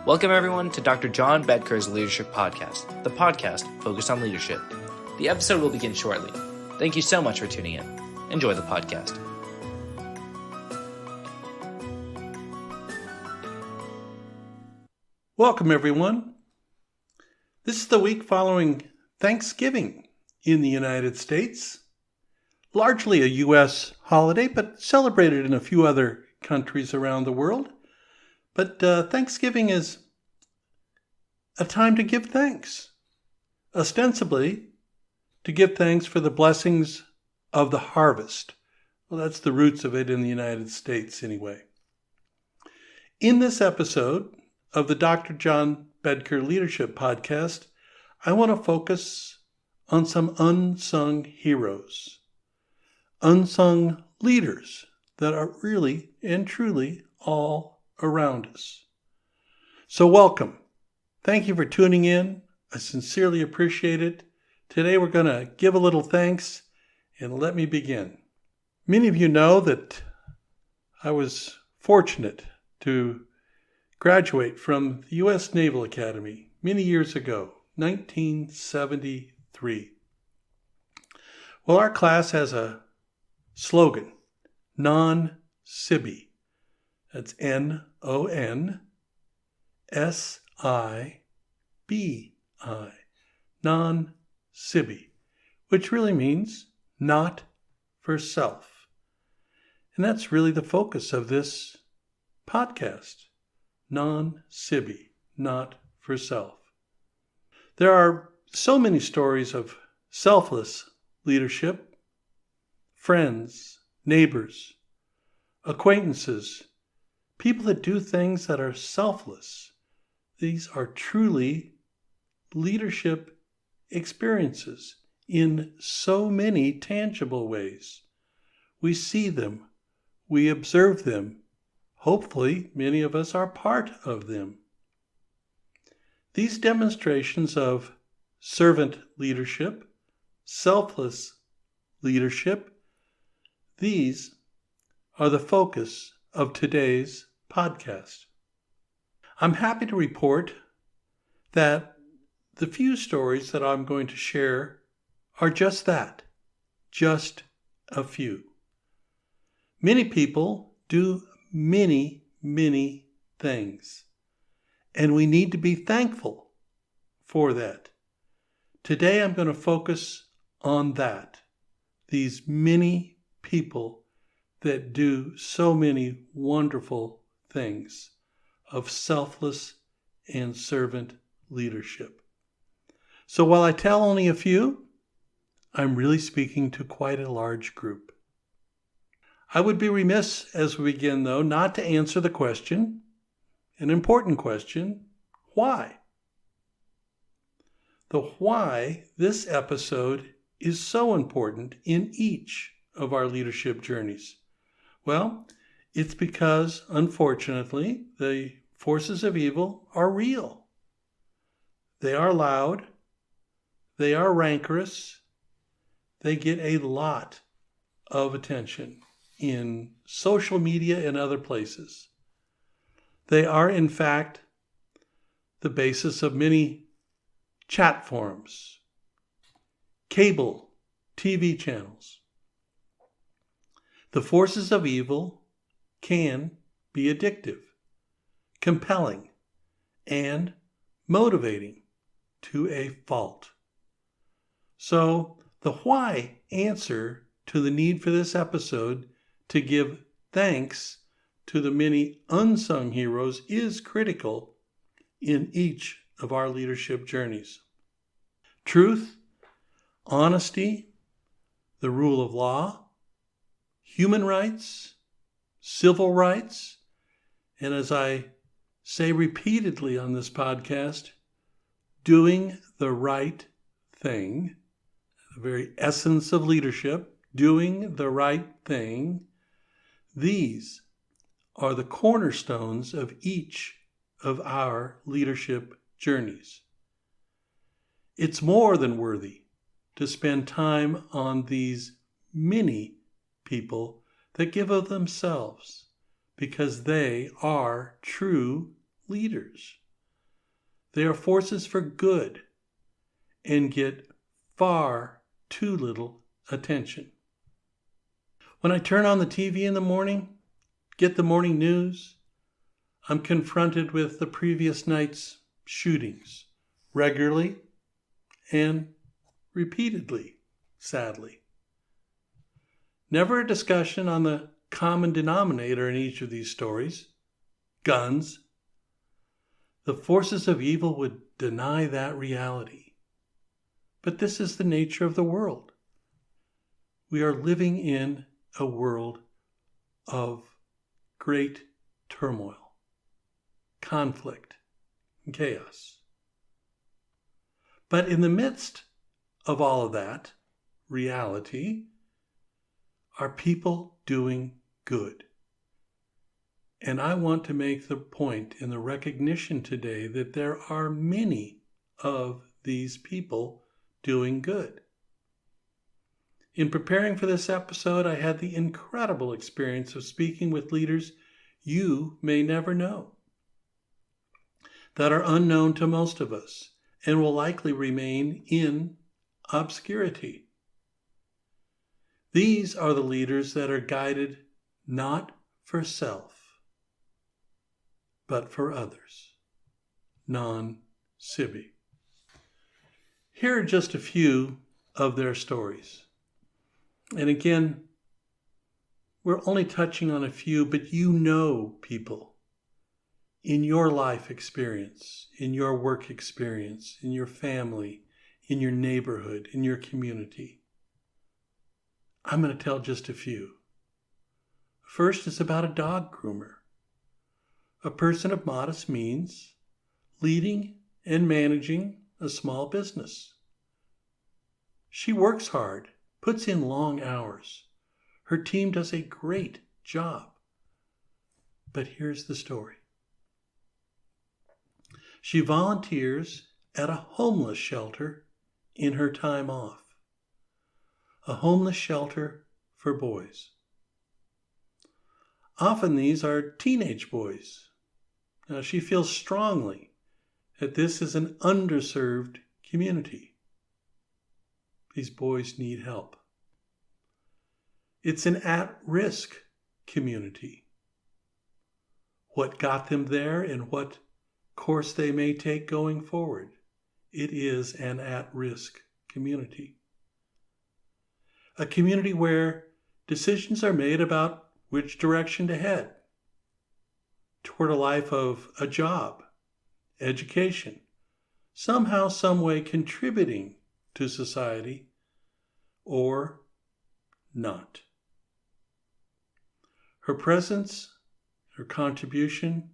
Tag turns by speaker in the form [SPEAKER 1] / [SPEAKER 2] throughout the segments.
[SPEAKER 1] Welcome everyone to Dr. John Bedker's Leadership Podcast, the podcast focused on leadership. The episode will begin shortly. Thank you so much for tuning in. Enjoy the podcast.
[SPEAKER 2] Welcome everyone. This is the week following Thanksgiving in the United States. Largely a U.S. holiday, but celebrated in a few other countries around the world. But Thanksgiving is a time to give thanks. Ostensibly, to give thanks for the blessings of the harvest. Well, that's the roots of it in the United States anyway. In this episode of the Dr. John Bedker Leadership Podcast, I want to focus on some unsung heroes. Unsung leaders that are really and truly all around us. So welcome. Thank you for tuning in. I sincerely appreciate it. Today we're going to give a little thanks, and let me begin. Many of you know that I was fortunate to graduate from the U.S. Naval Academy many years ago, 1973. Well, our class has a slogan, Non-Sibi. That's N-O-N-S-I-B-I. Non-Sibi, which really means not for self. And that's really the focus of this podcast. Non-Sibi, not for self. There are so many stories of selfless leadership, friends, neighbors, acquaintances, people that do things that are selfless. These are truly leadership experiences in so many tangible ways. We see them, we observe them. Hopefully, many of us are part of them. These demonstrations of servant leadership, selfless leadership, these are the focus of today's podcast. I'm happy to report that the few stories that I'm going to share are just that, just a few. Many people do many, many things, and we need to be thankful for that. Today I'm going to focus on that, these many people that do so many wonderful things of selfless and servant leadership. So while I tell only a few, I'm really speaking to quite a large group. I would be remiss as we begin, though, not to answer the question, an important question, why? The why this episode is so important in each of our leadership journeys. Well, it's because, unfortunately, the forces of evil are real. They are loud. They are rancorous. They get a lot of attention in social media and other places. They are, in fact, the basis of many chat forums, cable TV channels. The forces of evil can be addictive, compelling, and motivating to a fault. So, the why answer to the need for this episode to give thanks to the many unsung heroes is critical in each of our leadership journeys. Truth, honesty, the rule of law, human rights, civil rights, and as I say repeatedly on this podcast, doing the right thing, the very essence of leadership, doing the right thing, these are the cornerstones of each of our leadership journeys. It's more than worthy to spend time on these many people that give of themselves because they are true leaders. They are forces for good and get far too little attention. When I turn on the TV in the morning, get the morning news, I'm confronted with the previous night's shootings regularly and repeatedly, sadly. Never a discussion on the common denominator in each of these stories, guns. The forces of evil would deny that reality. But this is the nature of the world. We are living in a world of great turmoil, conflict, and chaos. But in the midst of all of that reality are people doing good. And I want to make the point in the recognition today that there are many of these people doing good. In preparing for this episode, I had the incredible experience of speaking with leaders you may never know, that are unknown to most of us and will likely remain in obscurity. These are the leaders that are guided not for self, but for others. Non-Sibi. Here are just a few of their stories. And again, we're only touching on a few, but you know people in your life experience, in your work experience, in your family, in your neighborhood, in your community. I'm going to tell just a few. First is about a dog groomer, a person of modest means, leading and managing a small business. She works hard, puts in long hours. Her team does a great job. But here's the story. She volunteers at a homeless shelter in her time off. A homeless shelter for boys. Often these are teenage boys. Now, she feels strongly that this is an underserved community. These boys need help. It's an at-risk community. What got them there and what course they may take going forward, it is an at-risk community. A community where decisions are made about which direction to head toward a life of a job, education, somehow, some way contributing to society or not. Her presence, her contribution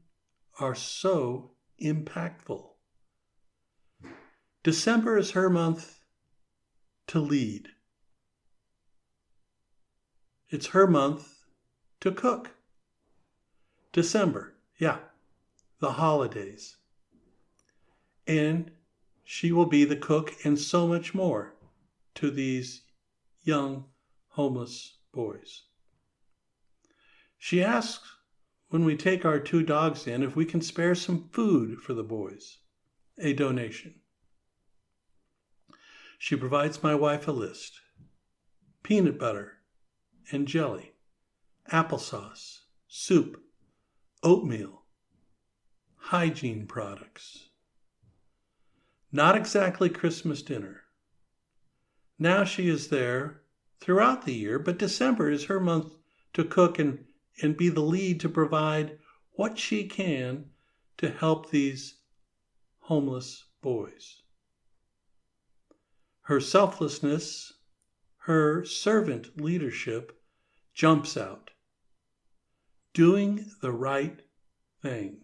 [SPEAKER 2] are so impactful. December is her month to lead. It's her month to cook. December, the holidays. And she will be the cook and so much more to these young homeless boys. She asks when we take our 2 dogs in if we can spare some food for the boys, a donation. She provides my wife a list: peanut butter and jelly, applesauce, soup, oatmeal, hygiene products. Not exactly Christmas dinner. Now she is there throughout the year, but December is her month to cook and be the lead to provide what she can to help these homeless boys. Her selflessness, her servant leadership jumps out. Doing the right thing.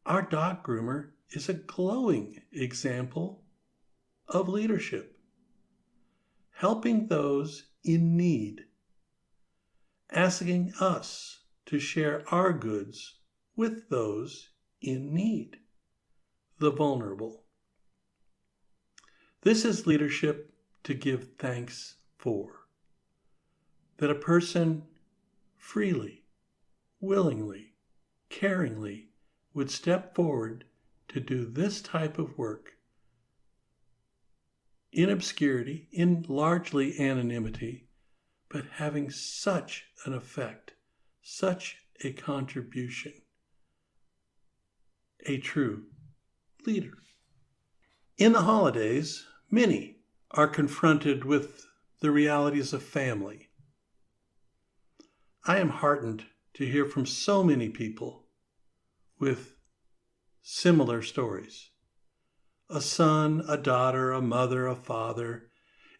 [SPEAKER 2] Our dog groomer is a glowing example of leadership. Helping those in need. Asking us to share our goods with those in need, the vulnerable. This is leadership to give thanks for. That a person freely, willingly, caringly would step forward to do this type of work in obscurity, in largely anonymity, but having such an effect, such a contribution. A true leader. In the holidays, many are confronted with the realities of family. I am heartened to hear from so many people with similar stories. A son, a daughter, a mother, a father.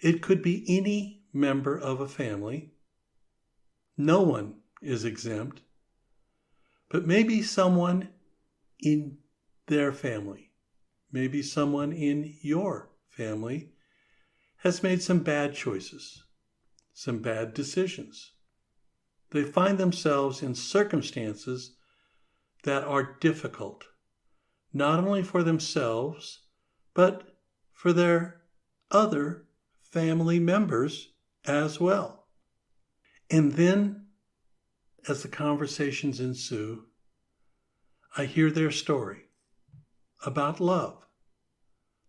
[SPEAKER 2] It could be any member of a family. No one is exempt. But maybe someone in their family, maybe someone in your family has made some bad choices, some bad decisions. They find themselves in circumstances that are difficult, not only for themselves, but for their other family members as well. And then, as the conversations ensue, I hear their story about love,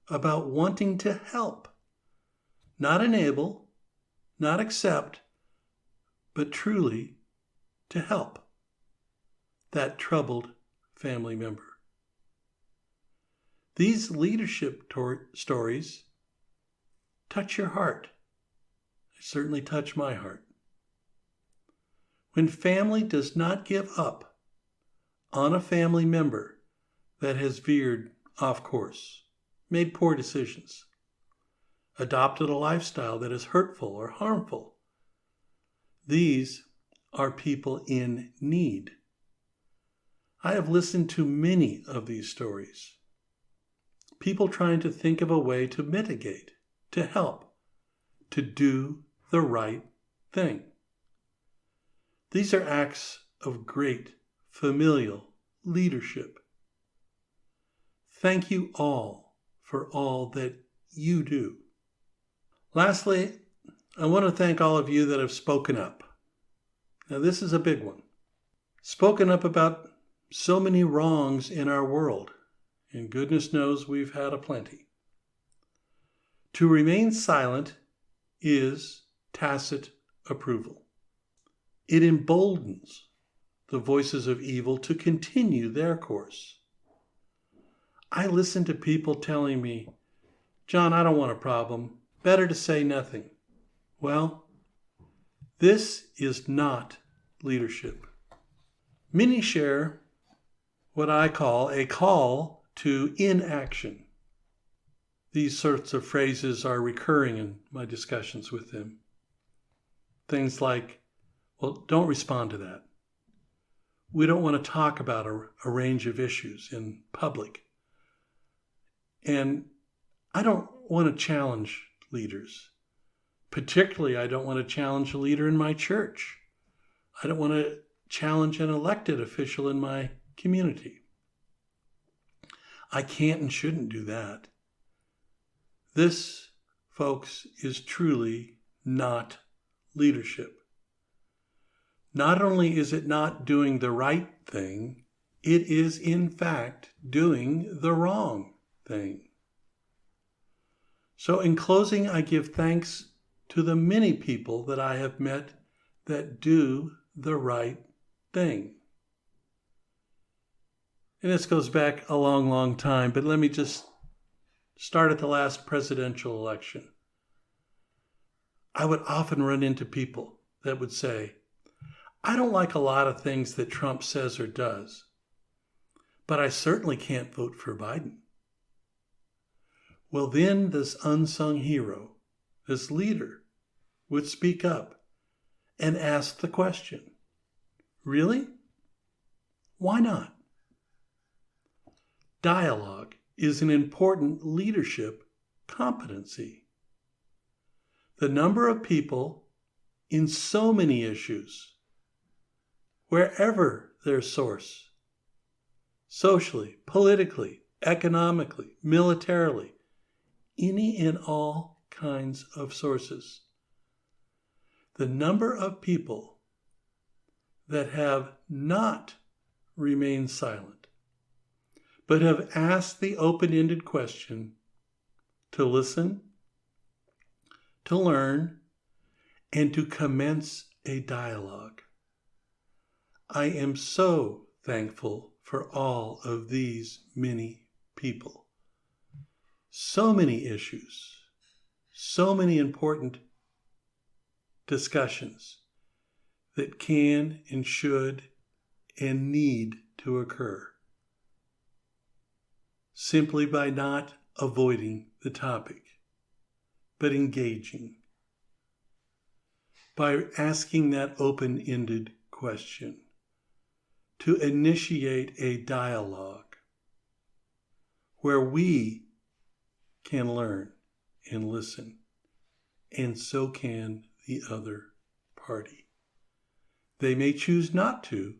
[SPEAKER 2] about wanting to help, not enable, not accept, but truly to help that troubled family member. These leadership stories touch your heart. They certainly touch my heart. When family does not give up on a family member that has veered off course, made poor decisions, adopted a lifestyle that is hurtful or harmful, these are people in need. I have listened to many of these stories. People trying to think of a way to mitigate, to help, to do the right thing. These are acts of great familial leadership. Thank you all for all that you do. Lastly, I want to thank all of you that have spoken up. Now, this is a big one. Spoken up about so many wrongs in our world, and goodness knows we've had aplenty. To remain silent is tacit approval. It emboldens the voices of evil to continue their course. I listen to people telling me, John, I don't want a problem. Better to say nothing. Well, this is not leadership. Many share what I call a call to inaction. These sorts of phrases are recurring in my discussions with them. Things like, well, don't respond to that. We don't want to talk about a range of issues in public. And I don't want to challenge leaders. Particularly, I don't want to challenge a leader in my church. I don't want to challenge an elected official in my community. I can't and shouldn't do that. This, folks, is truly not leadership. Not only is it not doing the right thing, it is in fact doing the wrong thing. So in closing, I give thanks to the many people that I have met that do the right thing. And this goes back a long, long time, but let me just start at the last presidential election. I would often run into people that would say, I don't like a lot of things that Trump says or does, but I certainly can't vote for Biden. Well, then this unsung hero, this leader, would speak up and ask the question, really? Why not? Dialogue is an important leadership competency. The number of people in so many issues, wherever their source, socially, politically, economically, militarily, any and all kinds of sources. The number of people that have not remained silent, but have asked the open-ended question to listen, to learn, and to commence a dialogue. I am so thankful for all of these many people. So many issues, so many important discussions that can and should and need to occur simply by not avoiding the topic, but engaging, by asking that open-ended question, to initiate a dialogue where we can learn and listen, and so can the other party. They may choose not to,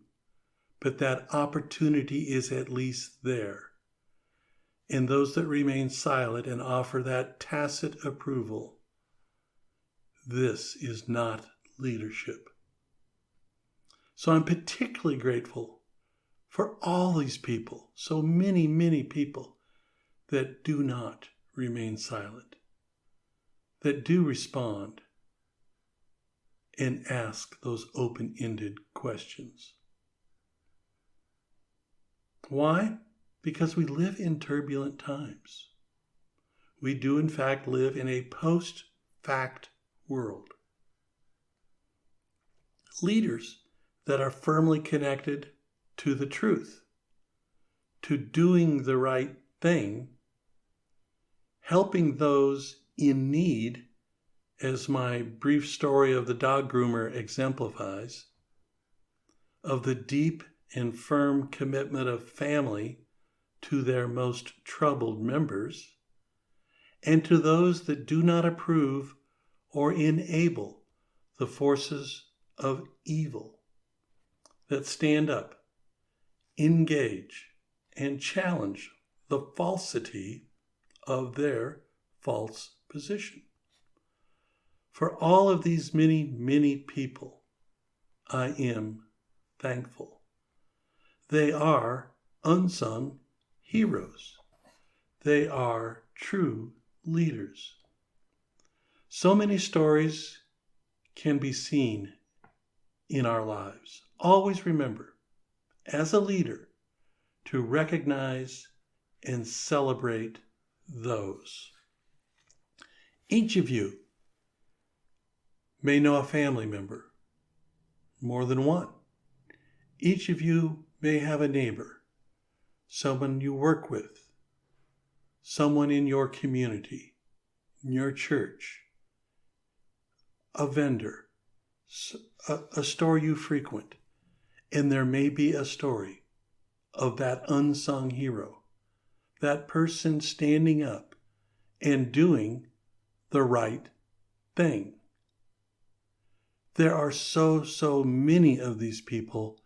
[SPEAKER 2] but that opportunity is at least there. And those that remain silent and offer that tacit approval, this is not leadership. So I'm particularly grateful for all these people, so many, many people that do not remain silent, that do respond and ask those open-ended questions. Why? Because we live in turbulent times. We do, in fact, live in a post-fact world. Leaders that are firmly connected to the truth, to doing the right thing, helping those in need, as my brief story of the dog groomer exemplifies, of the deep and firm commitment of family to their most troubled members, and to those that do not approve or enable the forces of evil, that stand up, engage, and challenge the falsity of their false position. For all of these many, many people, I am thankful. They are unsung heroes. They are true leaders. So many stories can be seen in our lives. Always remember, as a leader, to recognize and celebrate those. Each of you may know a family member, more than one. Each of you may have a neighbor, someone you work with, someone in your community, in your church, a vendor, a store you frequent, and there may be a story of that unsung hero, that person standing up and doing the right thing. There are so many of these people.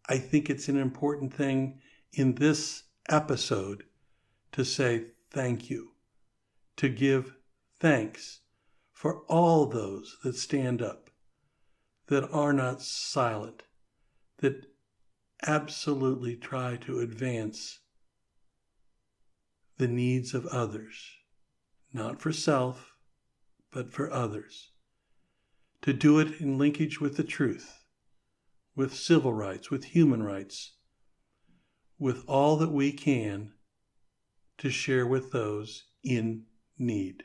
[SPEAKER 2] I think it's an important thing in this episode to say thank you, to give thanks for all those that stand up, that are not silent, that absolutely try to advance the needs of others, not for self, but for others. To do it in linkage with the truth, with civil rights, with human rights, with all that we can to share with those in need.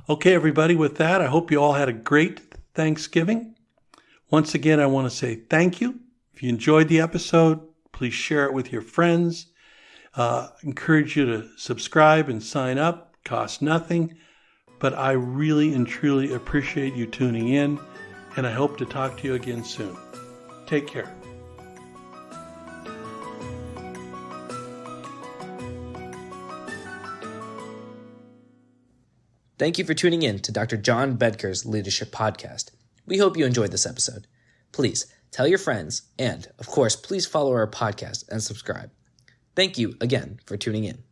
[SPEAKER 2] Okay, everybody, with that, I hope you all had a great Thanksgiving. Once again, I want to say thank you. If you enjoyed the episode, please share it with your friends. Encourage you to subscribe and sign up. Costs nothing. But I really and truly appreciate you tuning in, and I hope to talk to you again soon. Take care.
[SPEAKER 1] Thank you for tuning in to Dr. John Bedker's Leadership Podcast. We hope you enjoyed this episode. Please tell your friends, and, of course, please follow our podcast and subscribe. Thank you again for tuning in.